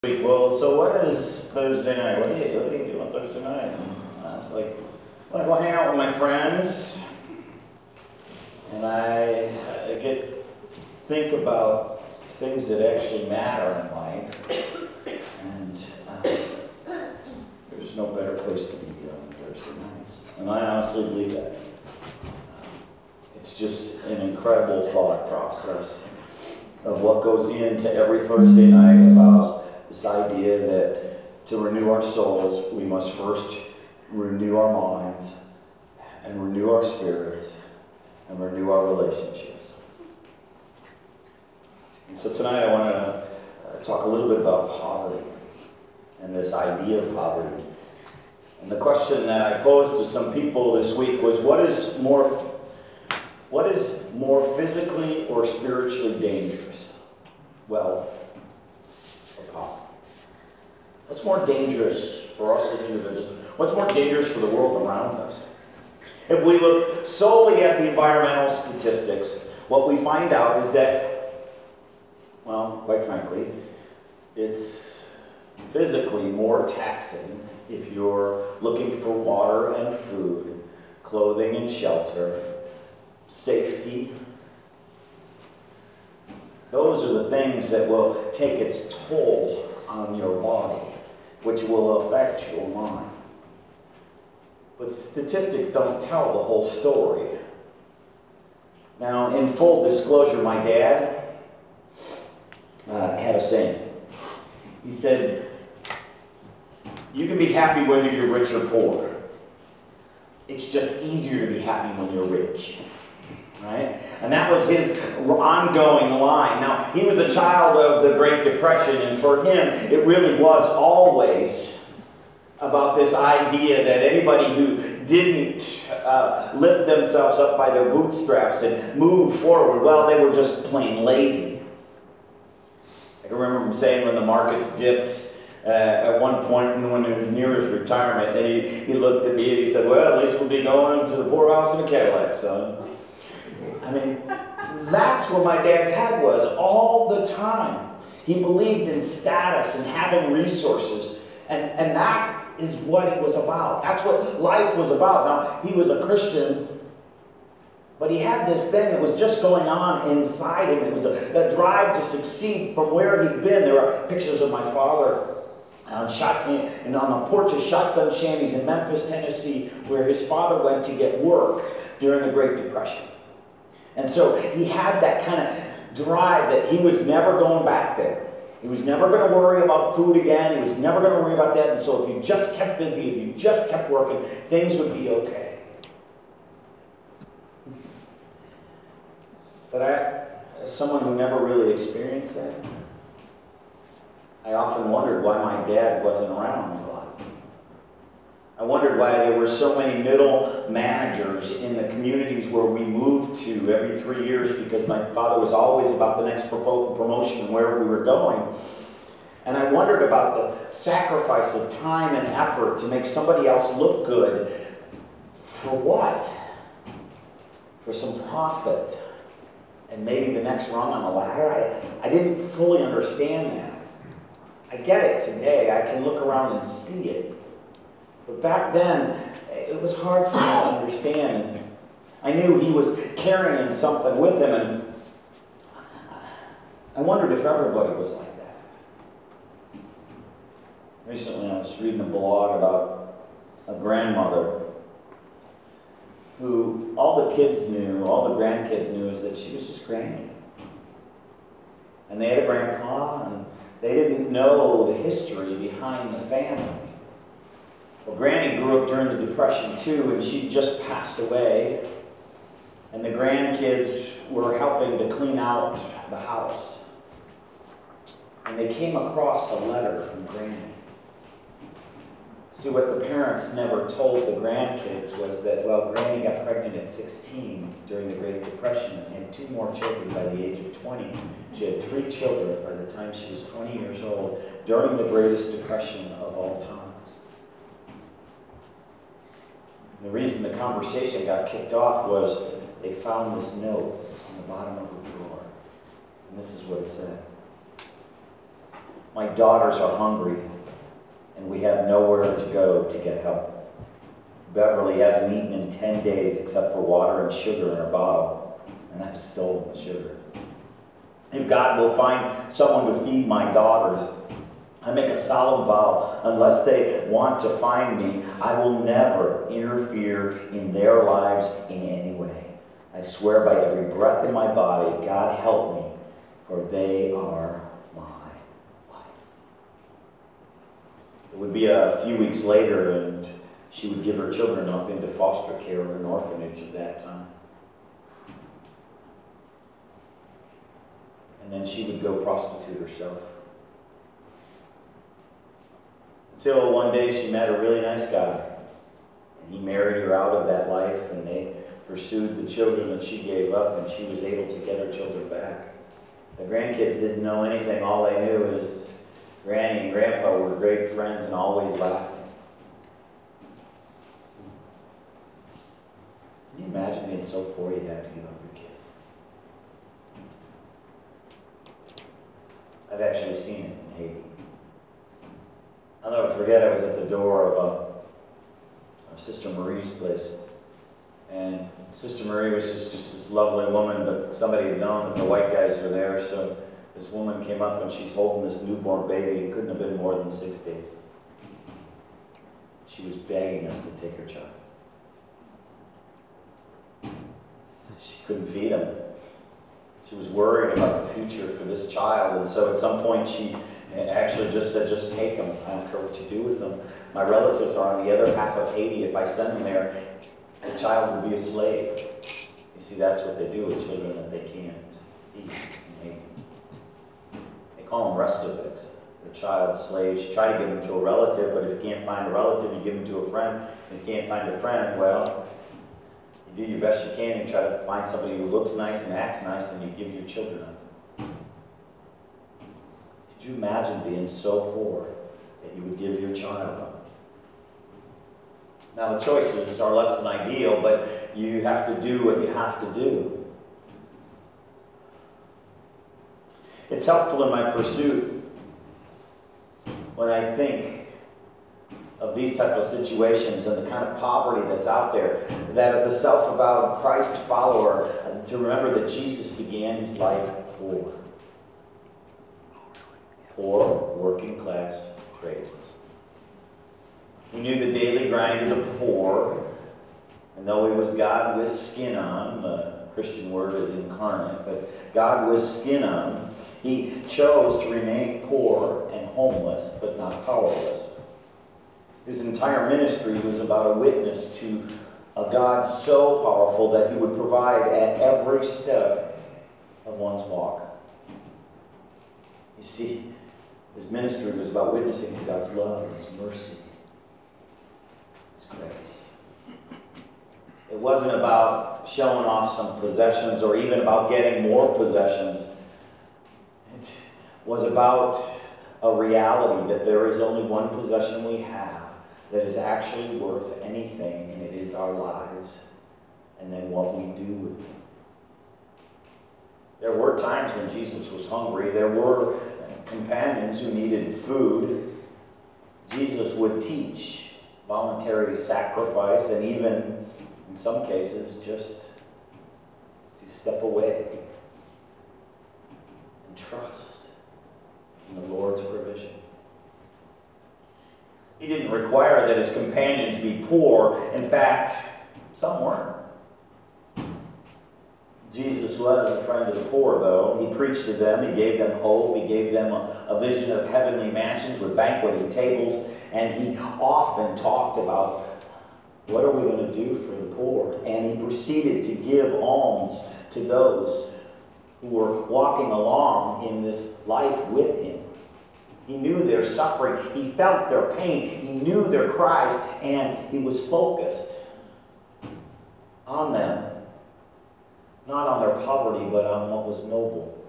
Well, so what is Thursday night? What do you do on Thursday night? And I was like, well, I go hang out with my friends, and I think about things that actually matter in life, and there's no better place to be on Thursday nights. And I honestly believe that. It's just an incredible thought process of what goes into every Thursday night about this idea that to renew our souls, we must first renew our minds and renew our spirits and renew our relationships. And so tonight I want to talk a little bit about poverty and this idea of poverty. And the question that I posed to some people this week was, what is more physically or spiritually dangerous? Wealth or poverty? What's more dangerous for us as individuals? What's more dangerous for the world around us? If we look solely at the environmental statistics, what we find out is that, well, quite frankly, it's physically more taxing if you're looking for water and food, clothing and shelter, safety. Those are the things that will take its toll on your body, which will affect your mind. But statistics don't tell the whole story. Now, in full disclosure, my dad had a saying. He said, you can be happy whether you're rich or poor. It's just easier to be happy when you're rich. Right? And that was his ongoing line. Now, he was a child of the Great Depression, and for him, it really was always about this idea that anybody who didn't lift themselves up by their bootstraps and move forward, well, they were just plain lazy. I can remember him saying when the markets dipped at one point when he was near his retirement, and he looked at me and he said, well, at least we'll be going to the poorhouse in a Cadillac, son. I mean, that's where my dad's head was all the time. He believed in status and having resources, and that is what it was about. That's what life was about. Now, he was a Christian, but he had this thing that was just going on inside him. It was a drive to succeed from where he'd been. There are pictures of my father on the porch of shotgun shanties in Memphis, Tennessee, where his father went to get work during the Great Depression. And so he had that kind of drive that he was never going back there. He was never going to worry about food again. He was never going to worry about that. And so if you just kept busy, if you just kept working, things would be okay. But as someone who never really experienced that, I often wondered why my dad wasn't around a lot. I wondered why there were so many middle managers in the communities where we moved to every 3 years, because my father was always about the next promotion and where we were going. And I wondered about the sacrifice of time and effort to make somebody else look good. For what? For some profit. And maybe the next rung on the ladder? I didn't fully understand that. I get it today. I can look around and see it. But back then, it was hard for me to understand. I knew he was carrying something with him, and I wondered if everybody was like that. Recently, I was reading a blog about a grandmother who all the grandkids knew, is that she was just Granny. And they had a grandpa, and they didn't know the history behind the family. Well, Granny grew up during the Depression too, and she just passed away. And the grandkids were helping to clean out the house. And they came across a letter from Granny. See, what the parents never told the grandkids was that, well, Granny got pregnant at 16 during the Great Depression and had 2 more children by the age of 20. She had 3 children by the time she was 20 years old during the greatest depression of all time. The reason the conversation got kicked off was they found this note on the bottom of her drawer. And this is what it said. My daughters are hungry, and we have nowhere to go to get help. Beverly hasn't eaten in 10 days except for water and sugar in her bottle, and I've stolen the sugar. If God will find someone to feed my daughters, I make a solemn vow, unless they want to find me, I will never interfere in their lives in any way. I swear by every breath in my body, God help me, for they are my life. It would be a few weeks later, and she would give her children up into foster care or an orphanage at that time. And then she would go prostitute herself. Until one day she met a really nice guy. And he married her out of that life, and they pursued the children that she gave up, and she was able to get her children back. The grandkids didn't know anything. All they knew is Granny and Grandpa were great friends and always laughing. Can you imagine being so poor you'd have to give up your kids? I've actually seen it in Haiti. I'll never forget, I was at the door of Sister Marie's place. And Sister Marie was just this lovely woman, but somebody had known that the white guys were there, so this woman came up and she's holding this newborn baby. It couldn't have been more than 6 days. She was begging us to take her child. She couldn't feed him. She was worried about the future for this child, and so at some point she actually just said, just take him. I don't care what you do with him. My relatives are on the other half of Haiti. If I send them there, the child will be a slave. You see, that's what they do with children that they can't eat in Haiti. They call them restavics. They're child slaves. You try to give them to a relative, but if you can't find a relative, you give them to a friend. If you can't find a friend, well, you do your best you can and try to find somebody who looks nice and acts nice, and you give your children up. Could you imagine being so poor that you would give your child up? Now, the choices are less than ideal, but you have to do what you have to do. It's helpful in my pursuit when I think of these type of situations and the kind of poverty that's out there, that as a self-avowed Christ follower, to remember that Jesus began his life poor. Poor, working class tradesmen. He knew the daily grind of the poor, and though he was God with skin on, the Christian word is incarnate, but God with skin on, he chose to remain poor and homeless, but not powerless. His entire ministry was about a witness to a God so powerful that he would provide at every step of one's walk. You see, his ministry was about witnessing to God's love, his mercy, his grace. It wasn't about showing off some possessions or even about getting more possessions. It was about a reality that there is only one possession we have that is actually worth anything, and it is our lives, and then what we do with them. There were times when Jesus was hungry. There were companions who needed food. Jesus would teach voluntary sacrifice, and even, in some cases, just to step away and trust in the Lord's provision. He didn't require that his companions be poor. In fact, some weren't. Jesus was a friend of the poor, though. He preached to them. He gave them hope. He gave them a vision of heavenly mansions with banqueting tables. And he often talked about, what are we going to do for the poor? And he proceeded to give alms to those who were walking along in this life with him. He knew their suffering. He felt their pain. He knew their cries. And he was focused on them. Not on their poverty, but on what was noble.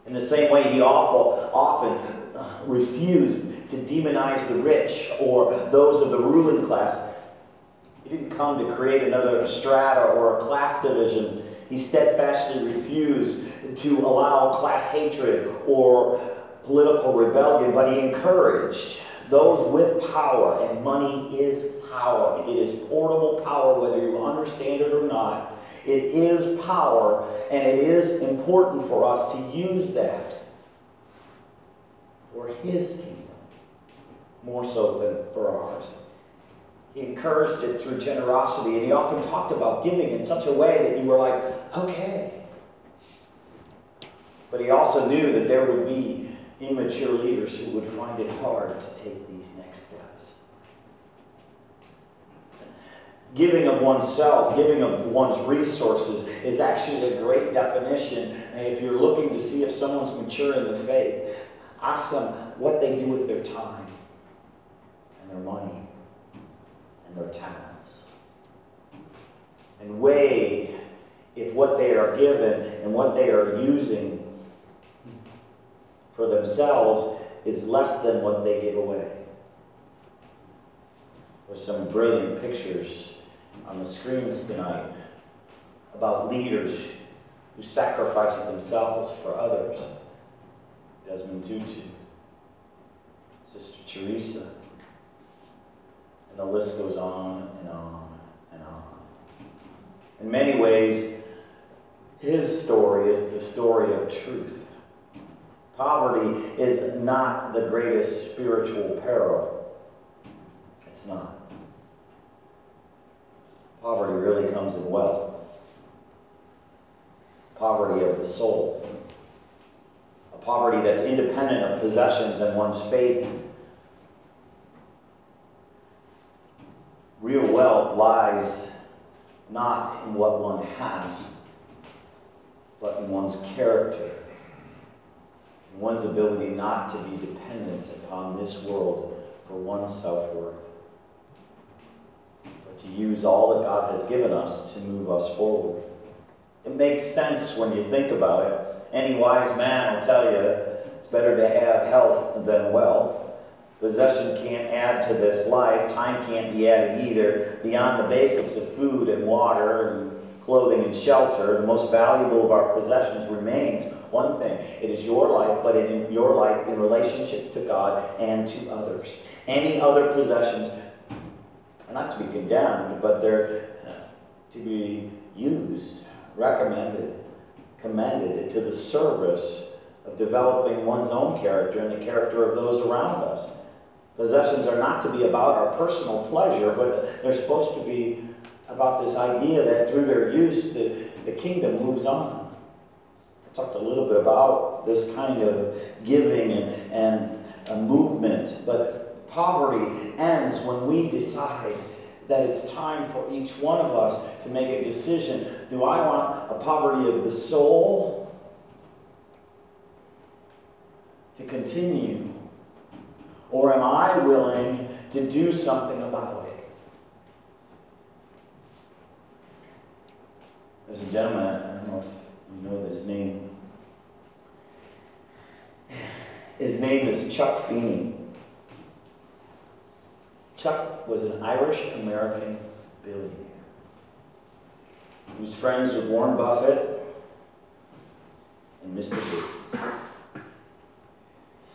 In the same way, he often refused to demonize the rich or those of the ruling class. He didn't come to create another strata or a class division. He steadfastly refused to allow class hatred or political rebellion, but he encouraged those with power, and money is power. It is portable power, whether you understand it or not. It is power, and it is important for us to use that for his kingdom, more so than for ours. He encouraged it through generosity, and he often talked about giving in such a way that you were like, okay. But he also knew that there would be immature leaders who would find it hard to take these next steps. Giving of oneself, giving of one's resources is actually a great definition. And if you're looking to see if someone's mature in the faith, ask them what they do with their time and their money and their talents. And weigh if what they are given and what they are using for themselves is less than what they give away. There's some brilliant pictures on the screens tonight about leaders who sacrifice themselves for others. Desmond Tutu, Sister Teresa, and the list goes on and on and on. In many ways, his story is the story of truth. Poverty is not the greatest spiritual peril. It's not. Poverty really comes in wealth. Poverty of the soul. A poverty that's independent of possessions and one's faith. Real wealth lies not in what one has, but in one's character. One's ability not to be dependent upon this world for one's self-worth, but to use all that God has given us to move us forward. It makes sense when you think about it. Any wise man will tell you it's better to have health than wealth. Possession can't add to this life. Time can't be added either. Beyond the basics of food and water and clothing and shelter, the most valuable of our possessions remains one thing. It is your life, but in your life in relationship to God and to others. Any other possessions are not to be condemned, but they're to be used, recommended, commended to the service of developing one's own character and the character of those around us. Possessions are not to be about our personal pleasure, but they're supposed to be about this idea that through their use, the kingdom moves on. I talked a little bit about this kind of giving and a movement, but poverty ends when we decide that it's time for each one of us to make a decision. Do I want a poverty of the soul to continue? Or am I willing to do something about it? There's a gentleman, I don't know if you know this name. His name is Chuck Feeney. Chuck was an Irish-American billionaire. He was friends with Warren Buffett and Mr. Gates.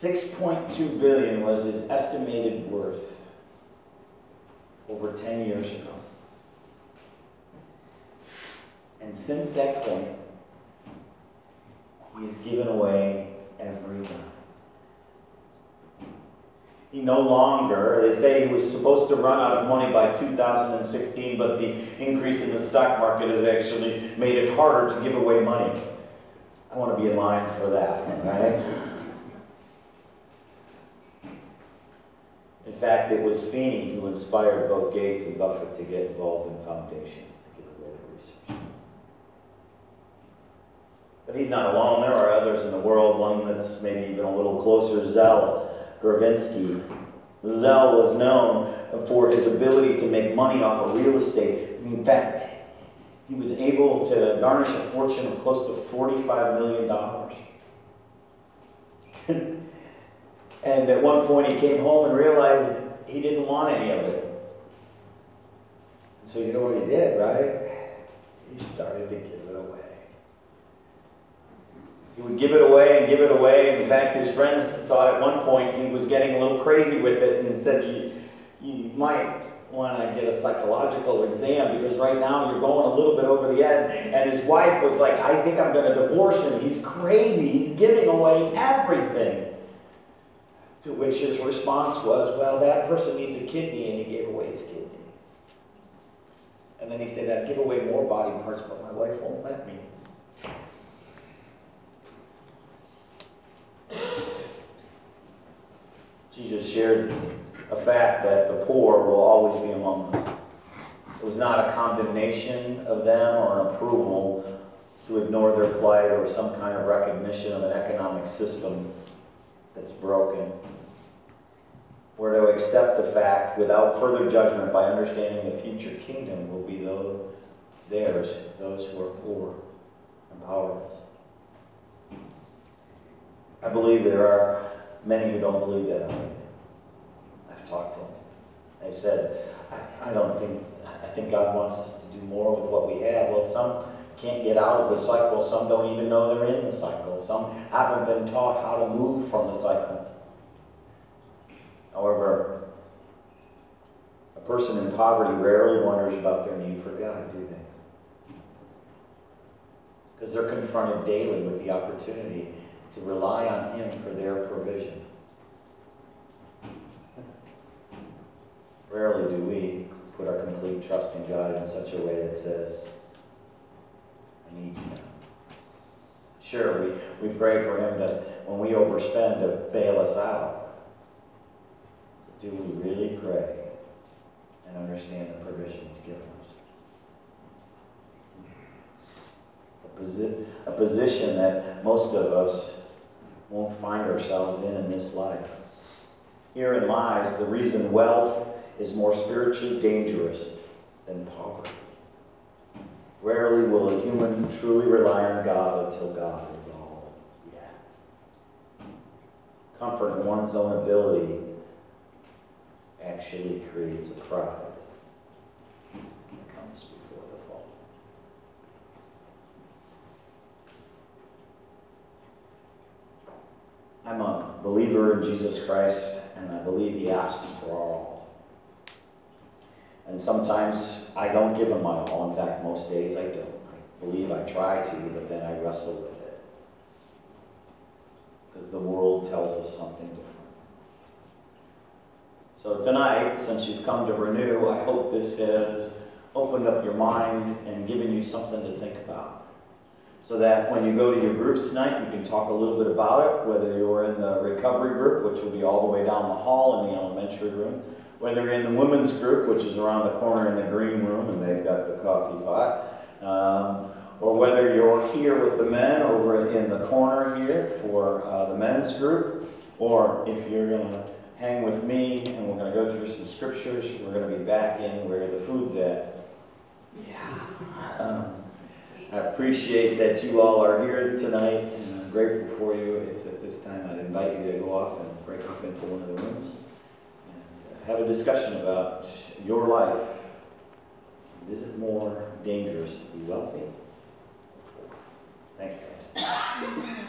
$6.2 billion was his estimated worth over 10 years ago. And since that point, he has given away every dime. He no longer, they say he was supposed to run out of money by 2016, but the increase in the stock market has actually made it harder to give away money. I want to be in line for that, right? In fact, it was Feeney who inspired both Gates and Buffett to get involved in foundations to give away their research. But he's not alone. There are others in the world, one that's maybe even a little closer, Zell Gravinsky. Zell was known for his ability to make money off of real estate. In fact, he was able to garnish a fortune of close to $45 million. And at one point he came home and realized he didn't want any of it. So you know what he did, right? He started to give it away. He would give it away and give it away. In fact, his friends thought at one point he was getting a little crazy with it and said, you might want to get a psychological exam because right now you're going a little bit over the edge. And his wife was like, I think I'm going to divorce him. He's crazy. He's giving away everything. To which his response was, well, that person needs a kidney, and he gave away his kidney. And then he said, I'd give away more body parts, but my wife won't let me. Jesus shared a fact that the poor will always be among us. It was not a condemnation of them or an approval to ignore their plight or some kind of recognition of an economic system that's broken. We're to accept the fact without further judgment by understanding the future kingdom will be theirs, those who are poor and powerless. I believe there are many who don't believe that. I've talked to them. They said, I think God wants us to do more with what we have. Well, some can't get out of the cycle. Some don't even know they're in the cycle. Some haven't been taught how to move from the cycle. However, a person in poverty rarely wonders about their need for God, do they? Because they're confronted daily with the opportunity to rely on Him for their provision. Rarely do we put our complete trust in God in such a way that says, I need you now. Sure, we pray for Him to, when we overspend, to bail us out. But do we really pray and understand the provision He's given us? A position that most of us won't find ourselves in this life. Herein lies the reason wealth is more spiritually dangerous than poverty. Rarely will a human truly rely on God until God is all he has. Comfort in one's own ability actually creates a pride that comes before the fall. I'm a believer in Jesus Christ, and I believe He asks for our all. And sometimes I don't give Him my all. In fact, most days I don't. I believe I try to, but then I wrestle with it. Because the world tells us something different. So tonight, since you've come to Renew, I hope this has opened up your mind and given you something to think about. So that when you go to your groups tonight, you can talk a little bit about it, whether you're in the recovery group, which will be all the way down the hall in the elementary room, whether you're in the women's group, which is around the corner in the green room, and they've got the coffee pot, or whether you're here with the men over in the corner here for the men's group, or if you're going to hang with me and we're going to go through some scriptures, we're going to be back in where the food's at. Yeah. I appreciate that you all are here tonight, and I'm grateful for you. It's at this time I'd invite you to go off and break off into one of the rooms and have a discussion about your life. Is it more dangerous to be wealthy? Thanks, guys.